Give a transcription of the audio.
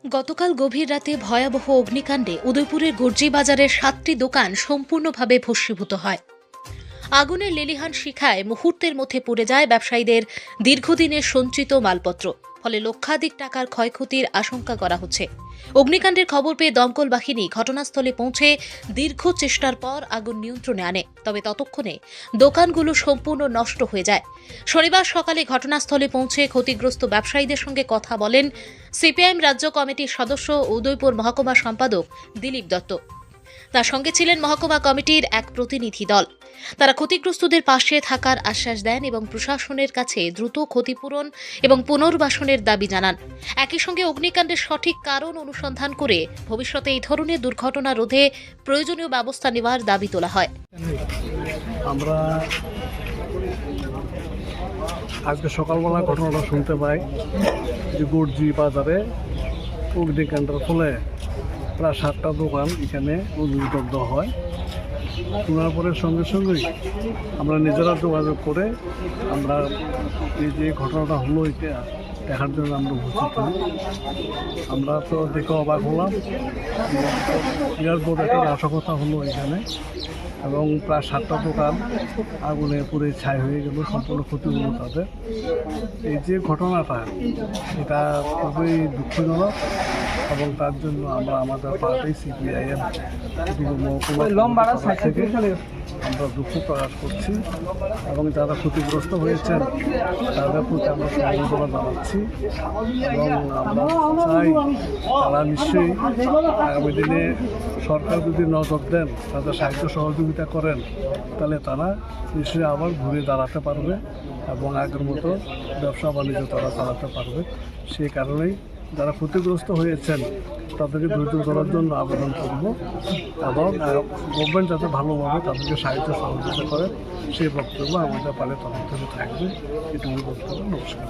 গতকাল গভীর রাতে ভয়াবহ অগ্নিকাণ্ডে উদয়পুরের গর্জি বাজারের 7টি দোকান সম্পূর্ণভাবে ভস্মীভূত হয়। আগুনের লেলিহান শিখায় মুহূর্তের মধ্যে পুড়ে যায় ব্যবসায়ীদের দীর্ঘদিনের সঞ্চিত মালপত্র। ফলে লক্ষাধিক টাকার ক্ষয়ক্ষতির আশঙ্কা করা হচ্ছে। অগ্নিকাণ্ডের খবর পেয়ে দমকল বাহিনী ঘটনাস্থলে পৌঁছে দীর্ঘ চেষ্টার পর আগুন নিয়ন্ত্রণে আনে, তবে ততক্ষণে দোকানগুলো সম্পূর্ণ নষ্ট হয়ে যায়। শনিবার সকালে ঘটনাস্থলে পৌঁছে ক্ষতিগ্রস্ত ব্যবসায়ীদের সঙ্গে কথা বলেন সিপিআইএম রাজ্য কমিটির সদস্য উদয়পুর মহকুমা সম্পাদক দিলীপ দত্ত। তার সঙ্গে ছিলেন মহকুমা কমিটির এক প্রতিনিধি দল। তারা ক্ষতিগ্রস্তদের পাশে থাকার আশ্বাস দেন এবং প্রশাসনের কাছে দ্রুত ক্ষতিপূরণ এবং পুনর্বাসনের দাবি জানান। একই সঙ্গে অগ্নিকাণ্ডের সঠিক কারণ অনুসন্ধান করে ভবিষ্যতে এই ধরনের দুর্ঘটনা রোধে প্রয়োজনীয় ব্যবস্থা নেওয়ার দাবি তোলা হয়। আমরা আজকে সকালবেলা ঘটনাটা শুনতে পাই যে গর্জি বাজারে অগ্নিকাণ্ডের ফলে প্রায় 7টা দোকান এখানে অগ্নিদগ্ধ হয়। শোনার পরে সঙ্গে সঙ্গেই আমরা নিজেরা যোগাযোগ করে আমরা এই যে ঘটনাটা হলো এটা দেখার জন্য আমরা উপস্থিত হই। আমরা তো দেখে অবাক হলাম। বিরাট বড় একটা নাশকতা হলো এখানে এবং প্রায় 7টা দোকান আগুনে পুড়ে ছাই হয়ে গেল, সম্পূর্ণ ক্ষতি হলো তাদের। এই যে ঘটনাটা এটা খুবই দুঃখজনক এবং তার জন্য আমরা আমাদের পার্টি সিপিআইএম মহকুমা থেকে আমরা দুঃখ প্রকাশ করছি এবং যারা ক্ষতিগ্রস্ত হয়েছেন তাদের প্রতি আমরা সমবেদনা জানাচ্ছি এবং আমরা চাই তারা নিশ্চয়ই আগামী দিনে সরকার যদি নজর দেন, তাদের সাহায্য সহযোগিতা করেন, তাহলে তারা নিশ্চয়ই আবার ঘুরে দাঁড়াতে পারবে এবং আগের মতো ব্যবসা বাণিজ্য তারা চালাতে পারবে। সেই কারণেই যারা ক্ষতিগ্রস্ত হয়েছেন তাদেরকে ধৈর্য ধরার জন্য আবেদন করব এবং গভর্নমেন্ট যাতে ভালোভাবে তাদেরকে সাহায্য সহযোগিতা করে সেই বক্তব্য আমাদের পালে তখন থেকে থাকবে। এটুকু বক্তব্য। নমস্কার।